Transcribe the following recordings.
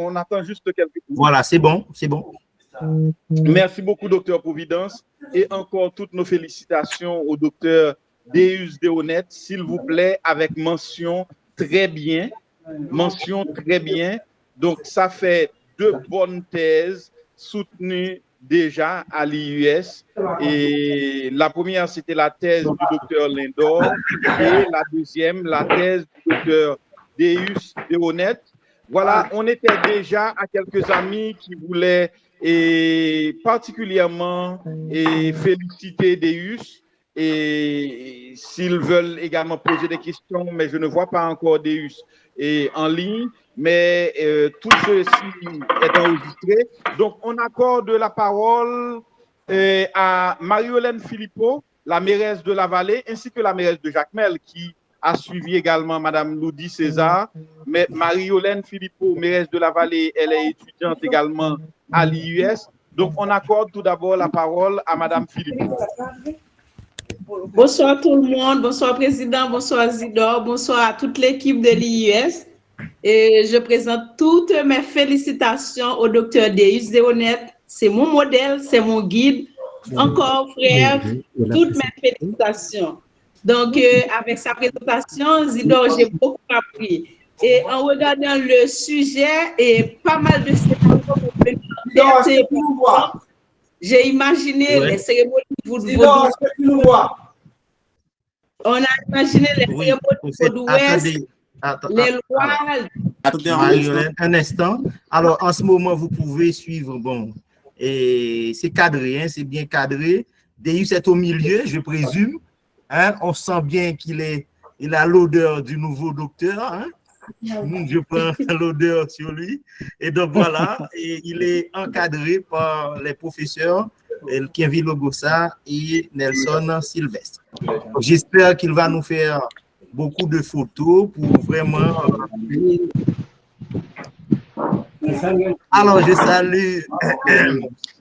On attend juste quelques minutes. Voilà, c'est bon, c'est bon. Merci beaucoup, docteur Providence. Et encore toutes nos félicitations au docteur Deus Deonet, s'il vous plaît, avec mention très bien. Mention très bien. Donc, ça fait 2 bonnes thèses soutenues déjà à l'IUS. Et la première, c'était la thèse du docteur Lindor. Et la deuxième, la thèse du docteur Deus Deonet. Voilà, on était déjà à quelques amis qui voulaient et particulièrement féliciter Deus et s'ils veulent également poser des questions, mais je ne vois pas encore Deus en ligne, mais tout ceci est enregistré. Donc, on accorde la parole à Marie-Hélène Philippot, la mairesse de la Vallée, ainsi que la mairesse de Jacmel, qui a suivi également Madame Ludi César. Mais Marie-Hélène Philippot, mairesse de la Vallée, elle est étudiante également à l'IUS. Donc, on accorde tout d'abord la parole à Madame Philippot. Bonsoir tout le monde, bonsoir Président, bonsoir Zidore, bonsoir à toute l'équipe de l'IUS. Et je présente toutes mes félicitations au docteur Deus Deonet. C'est mon modèle, c'est mon guide. Encore, frère, toutes mes félicitations. Donc, avec sa présentation, Zidore, j'ai beaucoup appris. Et en regardant le sujet, et pas mal de scénarios, j'ai imaginé les cérémonies vaudouesses. On a imaginé les cérémonies vaudouesses, les lois. Attendez un instant. Alors, en ce moment, vous pouvez suivre, bon, et c'est cadré, hein, c'est bien cadré. Deus est au milieu, je présume. Hein, on sent bien qu'il a l'odeur du nouveau docteur. Hein. Je prends l'odeur sur lui. Et donc voilà, et il est encadré par les professeurs Kevin Logosa et Nelson Sylvestre. J'espère qu'il va nous faire beaucoup de photos pour vraiment... Alors, je salue,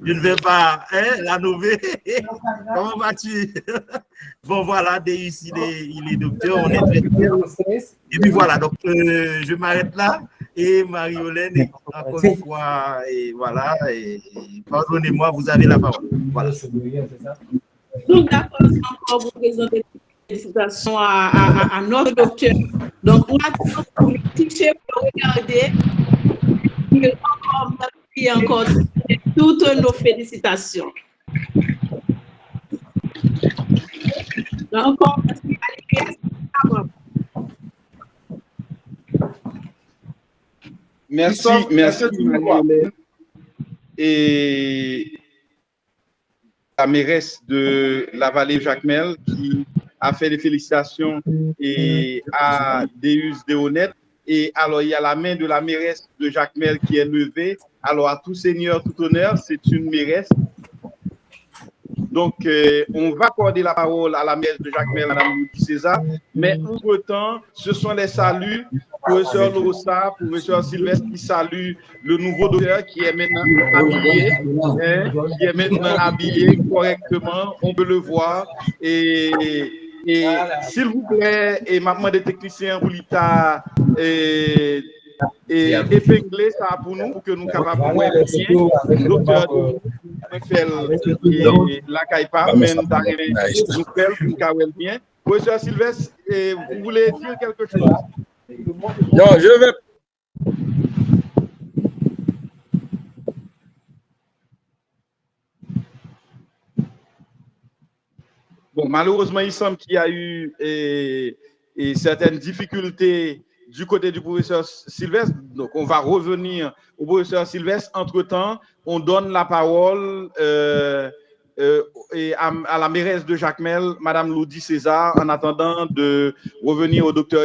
je ne vais pas la nommer. Comment vas-tu? Bon, voilà, Deus, il est docteur, on est très fiers. Et puis voilà, donc je m'arrête là. Et Marie-Hélène, encore une fois, et voilà, et pardonnez-moi, vous avez la parole. Voilà. Donc, d'accord, encore vous présenter des félicitations à notre docteur. Donc, on a pour le toucher, pour regarder. Et encore toutes nos félicitations. Donc, merci, Marie-Hélène. Et la mairesse de la Vallée Jacmel qui a fait des félicitations et à Deus Deonet. Et alors, il y a la main de la mairesse de Jacmel qui est levée. Alors, à tout seigneur, tout honneur, c'est une mairesse. Donc, on va accorder la parole à la mairesse de Jacmel, Mme Ludi César. Mais entre-temps, ce sont les saluts. Professeur Logosa, professeur Sylvestre qui salue le nouveau docteur qui est maintenant habillé, correctement. On peut le voir. Et s'il vous plaît, et maintenant des techniciens pour l'État et épingler ça pour nous, pour que nous capables de voir bien. Docteur la CAIPA, même d'arriver nous faire pour nous bien. Professeur Sylvestre, vous voulez dire quelque chose? Non, je vais. Bon, malheureusement, il semble qu'il y a eu certaines difficultés du côté du professeur Sylvestre. Donc, on va revenir au professeur Sylvestre. Entre-temps, on donne la parole à la mairesse de Jacmel, Mme Ludi César, en attendant de revenir au docteur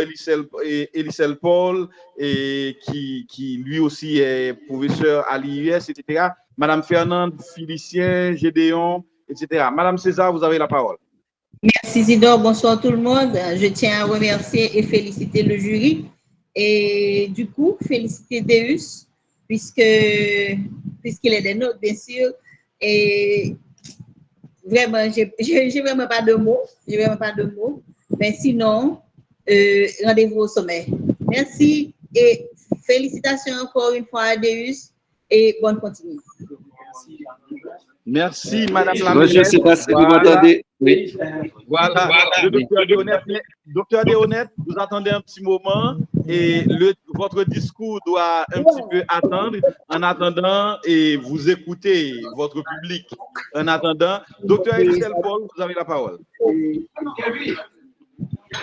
Elisel Paul, qui lui aussi est professeur à l'IUS, etc. Mme Fernande Félicien, Gédéon, etc. Mme César, vous avez la parole. Merci Zidore, bonsoir tout le monde. Je tiens à remercier et féliciter le jury et du coup féliciter Deus puisqu'il est des nôtres bien sûr et vraiment j'ai vraiment pas de mots, mais sinon rendez-vous au sommet. Merci et félicitations encore une fois à Deus et bonne continuité. Merci, Madame la Moi, je ne sais pas si vous m'entendez. Oui. Voilà, le docteur Deonette. Docteur Deonette, vous attendez un petit moment et votre discours doit un petit peu attendre. En attendant, et vous écoutez votre public. En attendant, docteur Elisel Paul, vous avez la parole.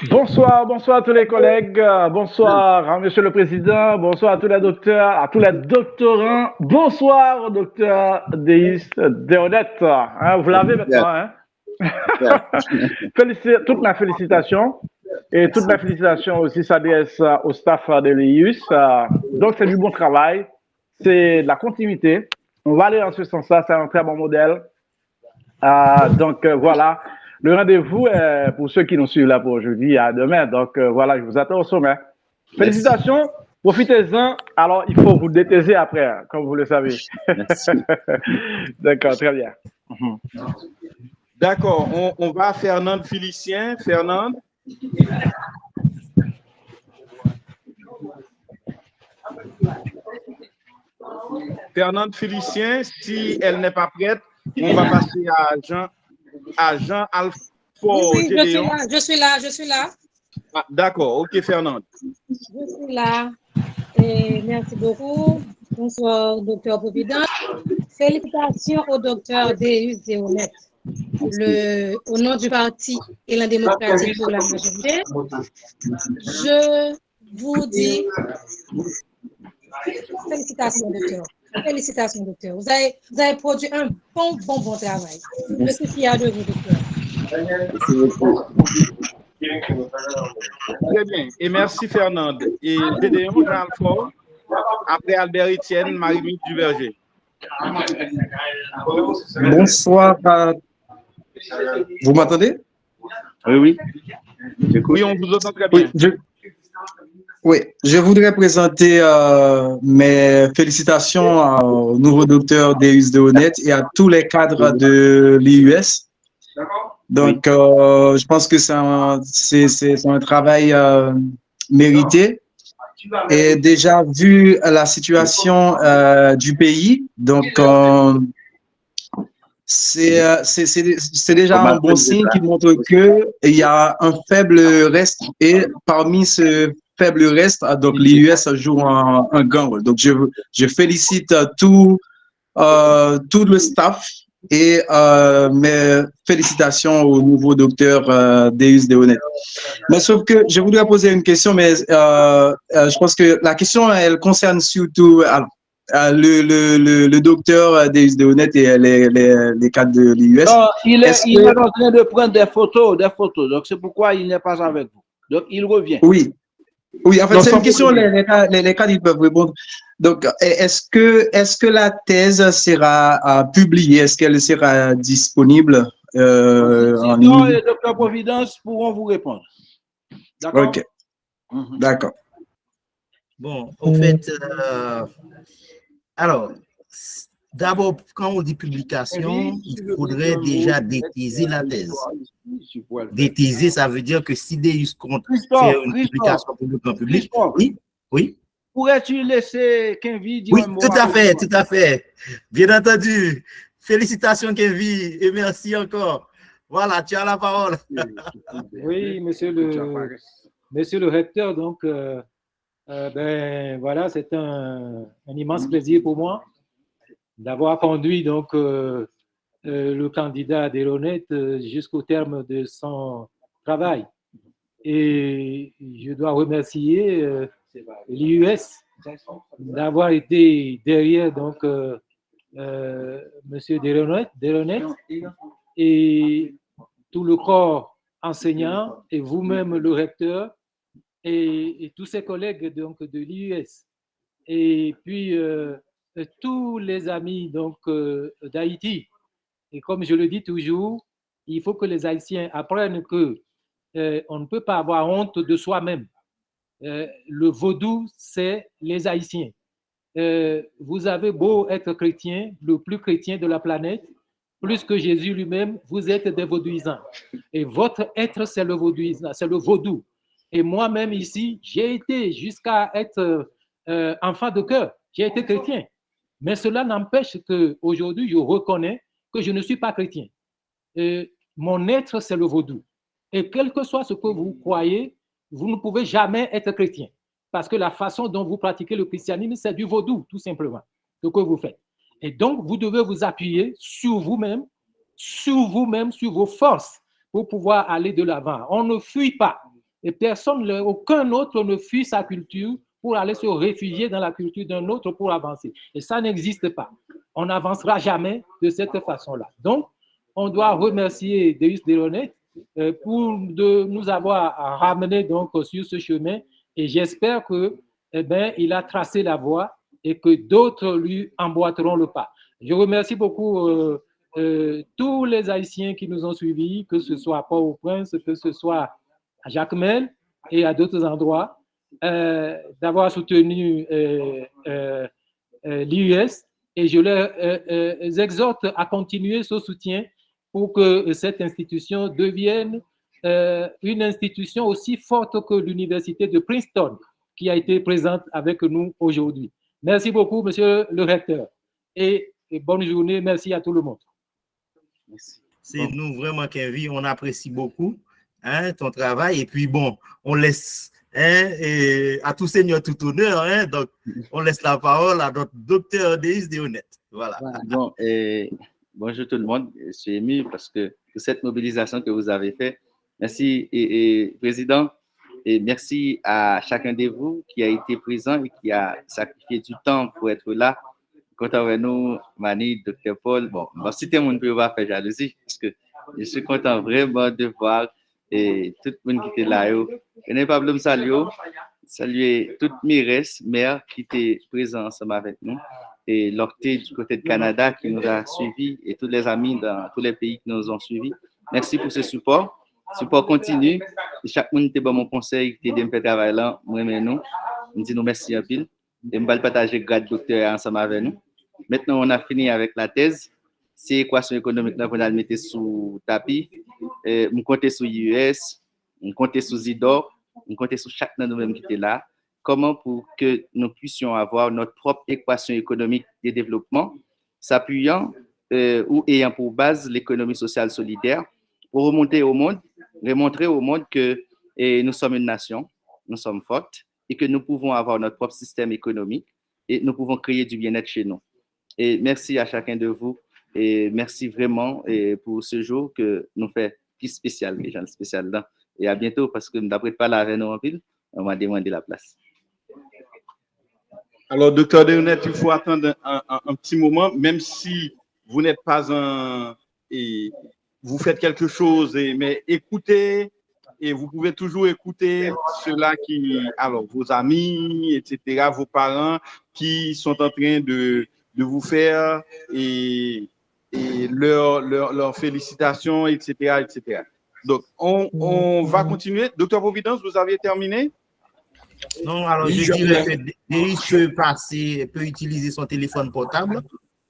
Bonsoir à tous les collègues, bonsoir à Monsieur le Président, bonsoir à tous les docteurs, à tous les doctorants, bonsoir au docteur Deus Deonette. Vous l'avez maintenant, hein? Toutes mes félicitations et toutes mes félicitations aussi s'adressent au staff de l'IUS. Donc c'est du bon travail, c'est de la continuité. On va aller dans ce sens-là, c'est un très bon modèle. Donc voilà. Le rendez-vous est pour ceux qui nous suivent là pour aujourd'hui à demain. Donc voilà, je vous attends au sommet. Félicitations, profitez-en. Alors il faut vous détaiser après, comme vous le savez. D'accord, très bien. D'accord, on va à Fernande Félicien. Fernande. Fernande Félicien, si elle n'est pas prête, on va passer à Jean Alfort. Oui, je suis là. Ah, d'accord, ok Fernande. Je suis là. Et merci beaucoup. Bonsoir, docteur Providence. Félicitations au docteur Deus Deonette. Au nom du parti Élan démocratique pour la majorité, je vous dis félicitations, docteur. Félicitations, docteur. Vous avez produit un bon travail. Je suis fière de vous, docteur. Très bien. Et merci, Fernande. Et Gédéon Jean Alfort, après Albert Etienne, Marie-Louise Duverger. Bonsoir. Vous m'entendez? Oui. Oui, on vous entend très bien. Oui, je voudrais présenter mes félicitations au nouveau docteur Deus Deonette et à tous les cadres de l'IUS. Donc, je pense que c'est un travail mérité. Et déjà, vu la situation du pays, donc c'est déjà un bon signe qui montre qu'il y a un faible reste et parmi ce faible reste, donc l'IUS joue un grand rôle. Donc, je félicite tout le staff et mes félicitations au nouveau docteur Deus Deonette. Mais sauf que je voudrais poser une question, mais je pense que la question, elle concerne surtout le docteur Deus Deonette et les cadres de l'IUS. Il est en train de prendre des photos. Donc, c'est pourquoi il n'est pas avec vous. Donc, il revient. Oui, en fait, c'est une question, les cadres, ils peuvent répondre. Donc, est-ce que la thèse sera publiée? Est-ce qu'elle sera disponible en ligne? Non, les docteurs Providence pourront vous répondre. D'accord? Ok. D'accord. Bon, en fait, alors, d'abord, quand on dit publication, il faudrait déjà détaiser la thèse. Détaiser, ça veut dire que si Deus compte faire une publication pour le grand public, oui. Pourrais-tu laisser Kenvi dire oui, un mot? Tout à fait. Bien entendu. Félicitations, Kenvi, et merci encore. Voilà, tu as la parole. Oui, monsieur le recteur, donc, voilà, c'est un immense plaisir pour moi d'avoir conduit donc le candidat Deonette jusqu'au terme de son travail. Et je dois remercier l'IUS d'avoir été derrière donc monsieur Deonette et tout le corps enseignant et vous-même le recteur et tous ses collègues donc de l'IUS et puis tous les amis donc d'Haïti. Et comme je le dis toujours, il faut que les Haïtiens apprennent que on ne peut pas avoir honte de soi-même. Le vaudou, c'est les Haïtiens. Vous avez beau être chrétien, le plus chrétien de la planète, plus que Jésus lui-même, vous êtes des vaudouisants. Et votre être, c'est le vaudouisant, c'est le vaudou. Et moi-même ici, j'ai été jusqu'à être enfant de cœur, j'ai été chrétien. Mais cela n'empêche qu'aujourd'hui, je reconnais que je ne suis pas chrétien. Mon être, c'est le vaudou. Et quel que soit ce que vous croyez, vous ne pouvez jamais être chrétien. Parce que la façon dont vous pratiquez le christianisme, c'est du vaudou, tout simplement, ce que vous faites. Et donc, vous devez vous appuyer sur vous-même, sur vos forces, pour pouvoir aller de l'avant. On ne fuit pas. Et personne, aucun autre ne fuit sa culture pour aller se réfugier dans la culture d'un autre pour avancer. Et ça n'existe pas. On n'avancera jamais de cette façon-là. Donc, on doit remercier Deus Delonet pour nous avoir ramené donc sur ce chemin. Et j'espère que, il a tracé la voie et que d'autres lui emboîteront le pas. Je remercie beaucoup tous les Haïtiens qui nous ont suivis, que ce soit à Port-au-Prince, que ce soit à Jacmel et à d'autres endroits, d'avoir soutenu l'IUS. Et je leur exhorte à continuer ce soutien pour que cette institution devienne une institution aussi forte que l'université de Princeton, qui a été présente avec nous aujourd'hui. Merci beaucoup, monsieur le recteur. Et bonne journée. Merci à tout le monde. C'est nous vraiment, Kevin, on apprécie beaucoup ton travail. Et puis, bon, on laisse à tout seigneur, tout honneur. Donc, on laisse la parole à notre docteur Deus Deonet. Voilà. Bon, bonjour tout le monde. Je suis ému parce que pour cette mobilisation que vous avez faite. Merci, Président. Et merci à chacun de vous qui a été présent et qui a sacrifié du temps pour être là. Content avec nous, Mani, Dr. Paul. Bon, si tout le monde peut pas faire jalousie, parce que je suis content vraiment de voir et tout le monde qui était là. Je n'ai pas besoin de saluer toute Mires, mère qui était présente ensemble avec nous, et Lorté du côté de Canada qui nous a suivis, et tous les amis dans tous les pays qui nous ont suivis. Merci pour ce support. Support continue. Chaque monde était bon mon conseil, qui était de faire travail là, moi et nous. Je dis nous merci un peu. Et je vais partager le grade docteur ensemble avec nous. Maintenant, on a fini avec la thèse. C'est l'équation économique qu'on a mis sous tapis. On compte sur l'US, on compte sur Zidor, on compte sur chacun de nous qui était là. Comment pour que nous puissions avoir notre propre équation économique de développement, s'appuyant ou ayant pour base l'économie sociale solidaire, pour remonter au monde, remontrer au monde que nous sommes une nation, nous sommes fortes et que nous pouvons avoir notre propre système économique et nous pouvons créer du bien-être chez nous. Et merci à chacun de vous et merci vraiment pour ce jour que nous fait plus spécial, les gens spécial là. Et à bientôt parce que d'après pas la nous en ville, on m'a demandé la place. Alors, docteur Deonet, il faut attendre un petit moment, même si vous n'êtes pas un... Et vous faites quelque chose, mais écoutez, et vous pouvez toujours écouter ceux-là qui... Alors, vos amis, etc., vos parents qui sont en train de vous faire et leurs félicitations, etc., etc. Donc, on va continuer. Docteur Providence, vous avez terminé? Non, alors je dirais que Deus peut utiliser son téléphone portable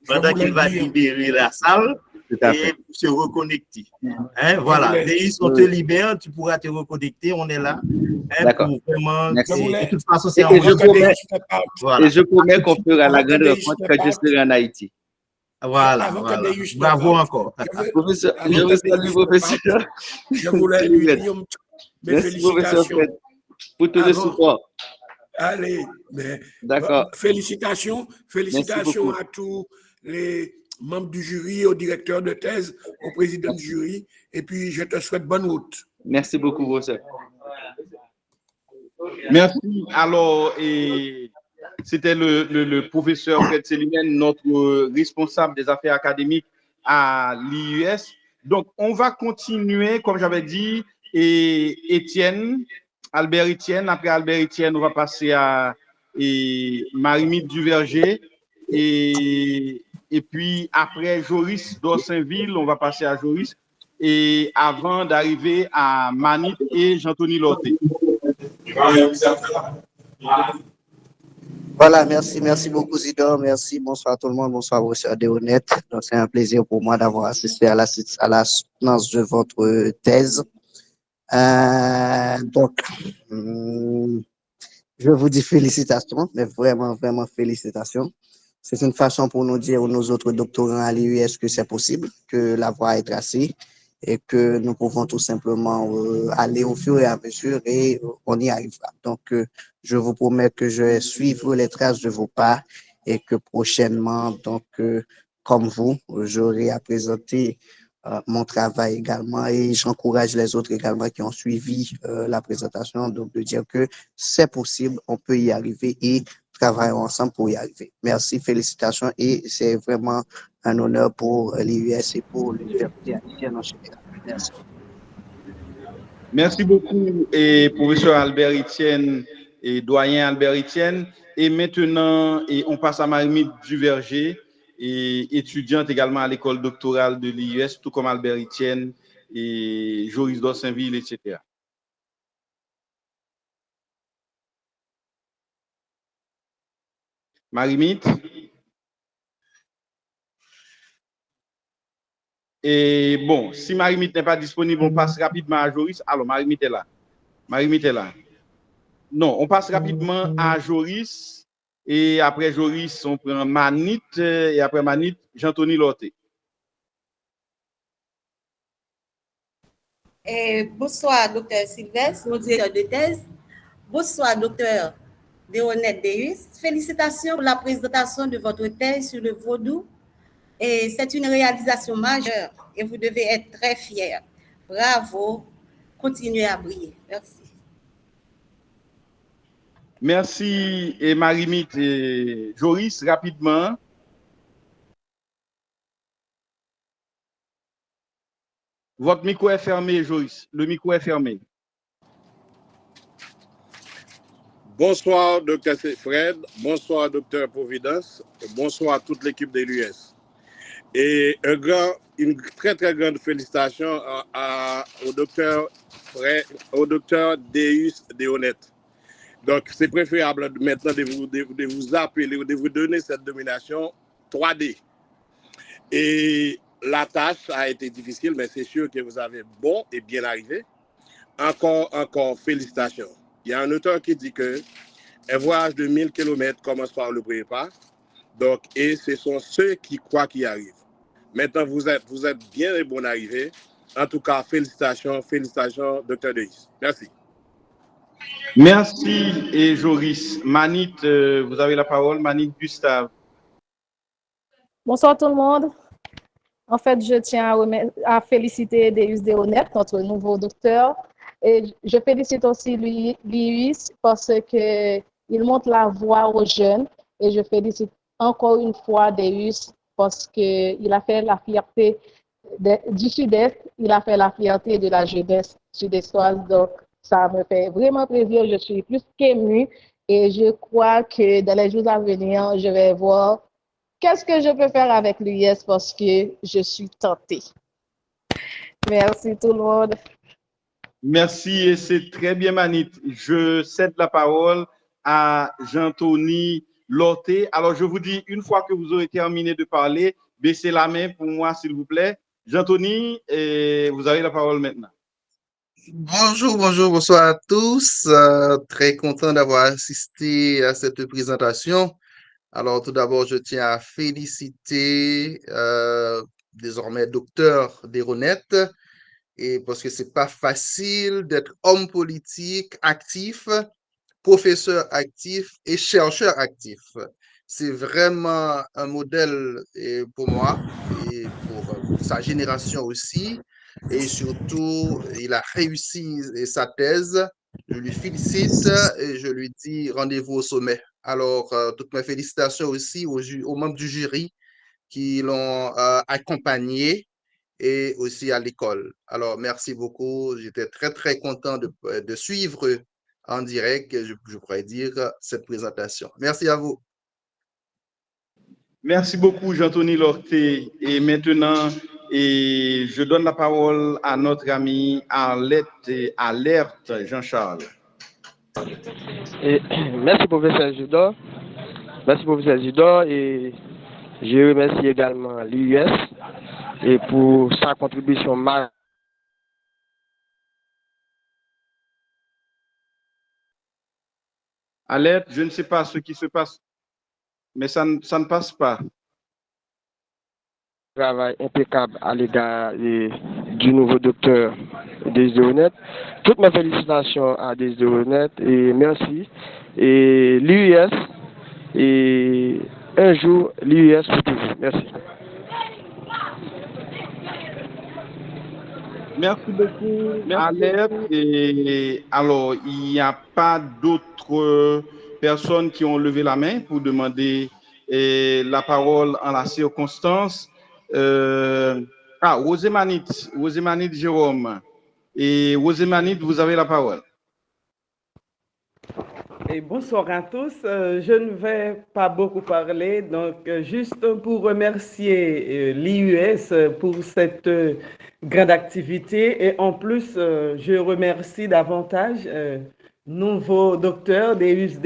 pendant qu'il va libérer la salle et se reconnecter. Voilà, Deus, on te libère, tu pourras te reconnecter, on est là. D'accord. Vraiment, de toute façon, c'est et je promets qu'on fera la grande rencontre quand je serai en Haïti. Voilà, bravo encore. Professeur, je vous salue, professeur. Je voulais lui dire mes félicitations. Pour tout le support. Allez, d'accord. Félicitations à tous les membres du jury, au directeur de thèse, au président du jury, et puis je te souhaite bonne route. Merci beaucoup, professeur. Merci. Alors, c'était le professeur Fred Célimène, notre responsable des affaires académiques à l'IUS. Donc, on va continuer, comme j'avais dit, et Albert Etienne. Après Albert Etienne, on va passer à Marie-Mide Duverger. Et puis, après Joris d'Orsainville, on va passer à Joris. Et avant d'arriver à Manit et Jean-Tony Lorté. Voilà, merci beaucoup Zidor, merci, bonsoir tout le monde, bonsoir professeur Deonet. Donc c'est un plaisir pour moi d'avoir assisté à la soutenance de votre thèse. Donc, Je vous dis félicitations, mais vraiment, vraiment félicitations. C'est une façon pour nous dire aux nos autres doctorants à l'IUS que c'est possible, que la voie est tracée et que nous pouvons tout simplement aller au fur et à mesure et on y arrivera. Donc, je vous promets que je vais suivre les traces de vos pas et que prochainement, donc, comme vous, j'aurai à présenter mon travail également et j'encourage les autres également qui ont suivi la présentation, donc de dire que c'est possible, on peut y arriver et travaillons ensemble pour y arriver. Merci, félicitations et c'est vraiment un honneur pour l'IUS et pour l'université haïtienne en général. Merci. Merci beaucoup, et professeur Albert Etienne et doyen Albert Etienne. Et maintenant, on passe à Marie-Mite Duverger, et étudiante également à l'école doctorale de l'IUS, tout comme Albert Etienne et Joris Dorsainville, etc. Marie-Mite. Et bon, si Marie-Mite n'est pas disponible, on passe rapidement à Joris. Alors, Marie-Mite est là. Marie-Mite est là. Non, on passe rapidement à Joris. Et après Joris, on prend Manit. Et après Manit, Jean-Tony Lorté. Bonsoir, docteur Sylvestre, mon directeur de thèse. Bonsoir, docteur Deonet Deus. Félicitations pour la présentation de votre thèse sur le vaudou. Et c'est une réalisation majeure et vous devez être très fiers. Bravo, continuez à briller. Merci. Merci, et Marie-Mite et Joris, rapidement. Votre micro est fermé, Joris. Le micro est fermé. Bonsoir, Dr. Fred. Bonsoir, Dr. Providence. Bonsoir à toute l'équipe de l'US. Et une très, très grande félicitation au docteur Deus Deonet. Donc, c'est préférable maintenant de vous appeler, de vous donner cette domination 3D. Et la tâche a été difficile, mais c'est sûr que vous avez bon et bien arrivé. Encore félicitations. Il y a un auteur qui dit que un voyage de 1000 km commence par le premier pas. Donc, et ce sont ceux qui croient qu'ils arrivent. Maintenant, vous êtes bien et bon arrivé. En tout cas, félicitations, Dr. Deus. Merci. Merci, et Joris. Manit, vous avez la parole. Manit Gustave. Bonsoir tout le monde. En fait, je tiens à féliciter Deus Deonet, notre nouveau docteur. Et je félicite aussi l'IUS parce qu'il montre la voie aux jeunes. Et je félicite encore une fois Deus parce qu'il a fait la fierté du Sud-Est, il a fait la fierté de la jeunesse sud-estoise. Donc, ça me fait vraiment plaisir. Je suis plus qu'émue et je crois que dans les jours à venir, je vais voir qu'est-ce que je peux faire avec l'US parce que je suis tentée. Merci tout le monde. Merci, et c'est très bien, Manit. Je cède la parole à Jean-Tony Lorté. Alors, je vous dis, une fois que vous aurez terminé de parler, baissez la main pour moi, s'il vous plaît. Jean-Tony, vous avez la parole maintenant. Bonjour, bonsoir à tous. Très content d'avoir assisté à cette présentation. Alors, tout d'abord, je tiens à féliciter désormais docteur Deonet, et parce que c'est pas facile d'être homme politique actif, professeur actif et chercheur actif. C'est vraiment un modèle pour moi et pour sa génération aussi. Et surtout, il a réussi sa thèse. Je lui félicite et je lui dis rendez-vous au sommet. Alors, toutes mes félicitations aussi aux membres du jury qui l'ont accompagné et aussi à l'école. Alors, merci beaucoup. J'étais très, très content de suivre en direct, je pourrais dire, cette présentation. Merci à vous. Merci beaucoup, Jean-Tony Lorté. Et maintenant, je donne la parole à notre ami Alerte Jean-Charles. Merci, professeur Judor. Merci, professeur Judor. Et je remercie également l'IUS et pour sa contribution majeure. Alerte, je ne sais pas ce qui se passe, mais ça ne passe pas. Travail impeccable à l'égard du nouveau docteur Deus. Toutes mes félicitations à Deus et merci. Et l'UIS, et un jour, l'UIS pour toujours. Merci. Merci beaucoup, Alerte. Et alors, il n'y a pas d'autres personnes qui ont levé la main pour demander la parole en la circonstance. Rosémanite Jérôme. Et Rosémanite, vous avez la parole. Et bonsoir à tous. Je ne vais pas beaucoup parler, donc juste pour remercier l'IUS pour cette grande activité et en plus, je remercie davantage nouveau docteur Deus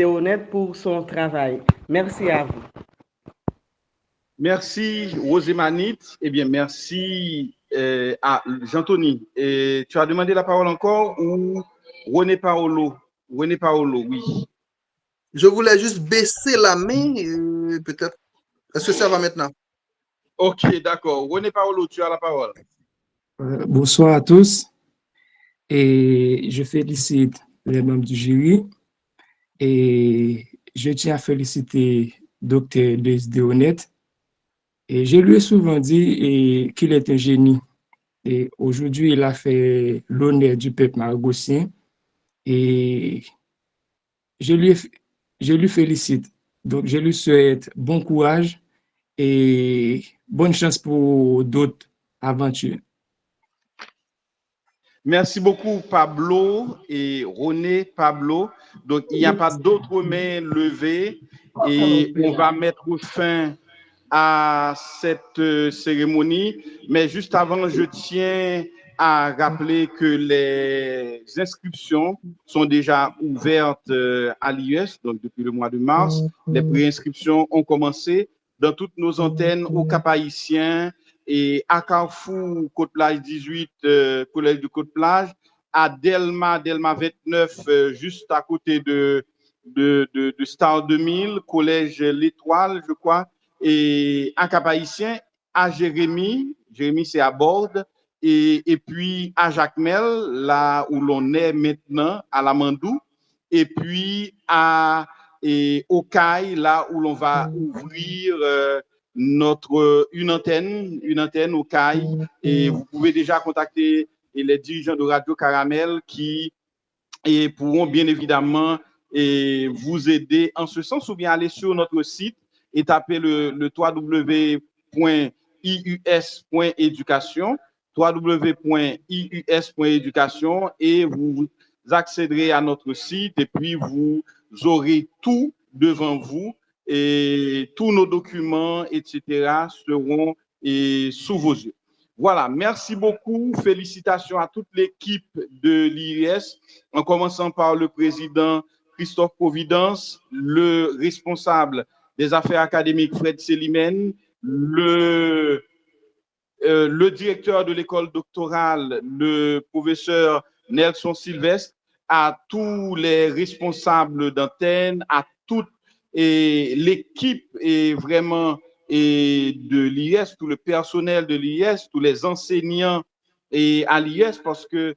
pour son travail. Merci à vous. Merci Rosémanite. Eh bien, merci à Jean-Tony. Tu as demandé la parole encore ou René Paolo? René Paolo, oui. Je voulais juste baisser la main, peut-être. Est-ce que ça va maintenant? Ok, d'accord. René Paolo, tu as la parole. Bonsoir à tous. Et je félicite les membres du jury. Et je tiens à féliciter Dr. Deus. Et je lui ai souvent dit qu'il est un génie. Et aujourd'hui, il a fait l'honneur du peuple maragossien. Et je lui félicite. Donc, je lui souhaite bon courage et bonne chance pour d'autres aventures. Merci beaucoup, Pablo et René Pablo. Donc, il n'y a pas d'autres mains levées et on va mettre fin à cette cérémonie. Mais juste avant, je tiens à rappeler que les inscriptions sont déjà ouvertes à l'IUS, donc depuis le mois de mars. Les préinscriptions ont commencé dans toutes nos antennes au Cap-Haïtien et à Carrefour, Côte-Plage 18, Collège de Côte-Plage, à Delma 29, juste à côté de Star 2000, Collège L'Étoile, je crois, et à Cap-Haïtien, à Jérémy c'est à Borde, et puis à Jacmel, là où l'on est maintenant, à la Mandou, et puis au CAI, là où l'on va ouvrir une antenne au CAI, et vous pouvez déjà contacter les dirigeants de Radio Caramel qui pourront bien évidemment vous aider en ce sens, ou bien aller sur notre site et taper le www.ius.education, www.ius.education, et vous accéderez à notre site et puis vous aurez tout devant vous et tous nos documents, etc. seront sous vos yeux. Voilà, merci beaucoup. Félicitations à toute l'équipe de l'IUS, en commençant par le président Christophe Providence, le responsable des affaires académiques Fred Selimène, le directeur de l'école doctorale, le professeur Nelson Sylvestre, à tous les responsables d'antenne, à toute l'équipe vraiment de l'IS, tout le personnel de l'IS, tous les enseignants à l'IS, parce que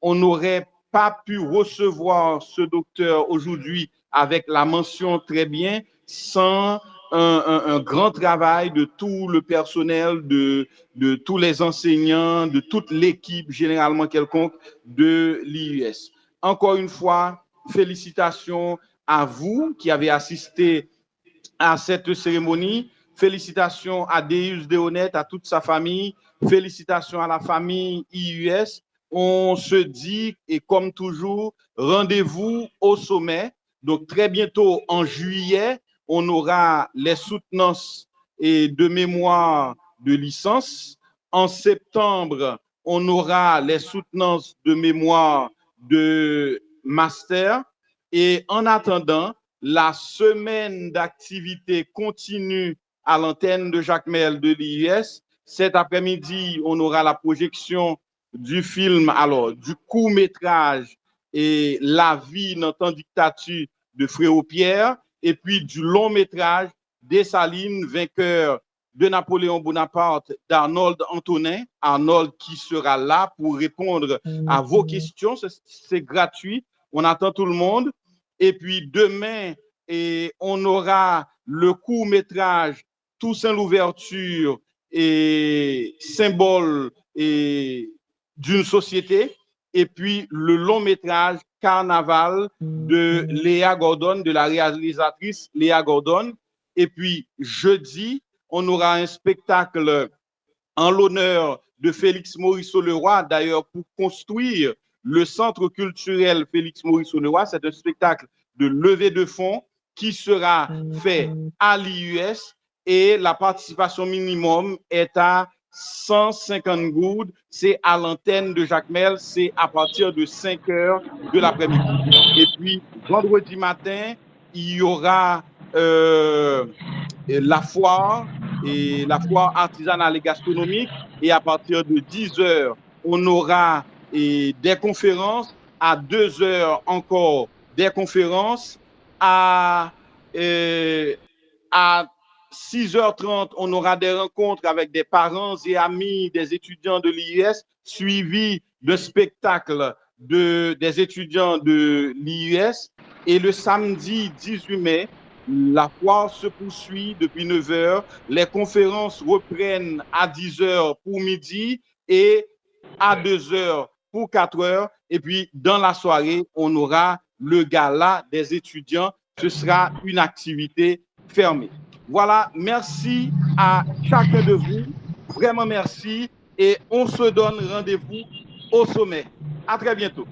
on n'aurait pas pu recevoir ce docteur aujourd'hui avec la mention très bien sans un grand travail de tout le personnel, de tous les enseignants, de toute l'équipe généralement quelconque de l'IUS. Encore une fois, félicitations à vous qui avez assisté à cette cérémonie. Félicitations à Deus, à toute sa famille. Félicitations à la famille IUS. On se dit, et comme toujours, rendez-vous au sommet. Donc, très bientôt, en juillet, on aura les soutenances de mémoire de licence. En septembre, on aura les soutenances de mémoire de master. Et en attendant, la semaine d'activité continue à l'antenne de Jacmel de l'IUS. Cet après-midi, on aura la projection du film, alors du court-métrage et La vie dans temps dictature de Fréo Pierre, et puis du long métrage Dessalines, vainqueur de Napoléon Bonaparte, d'Arnold Antonin. Arnold qui sera là pour répondre à vos questions. C'est gratuit. On attend tout le monde. Et puis demain, on aura le court-métrage Toussaint l'ouverture et symbole d'une société. Et puis le long-métrage Carnaval de Léa Gordon, de la réalisatrice Léa Gordon. Et puis jeudi, on aura un spectacle en l'honneur de Félix Morisseau-Leroy, d'ailleurs pour construire le centre culturel Félix Morisseau-Leroy. C'est un spectacle de levée de fonds qui sera fait à l'IUS et la participation minimum est à 150 gouttes. C'est à l'antenne de Jacmel, c'est à partir de 5 heures de l'après-midi. Et puis vendredi matin, il y aura la foire artisanale et gastronomique, et à partir de 10 heures, on aura des conférences, à 2 heures encore des conférences, à 6h30, on aura des rencontres avec des parents et amis des étudiants de l'IUS, suivis de spectacles des étudiants de l'IUS. Et le samedi 18 mai, la foire se poursuit depuis 9h. Les conférences reprennent à 10h pour midi et à 2h pour 4h. Et puis, dans la soirée, on aura le gala des étudiants. Ce sera une activité fermée. Voilà, merci à chacun de vous. Vraiment merci. Et on se donne rendez-vous au sommet. À très bientôt.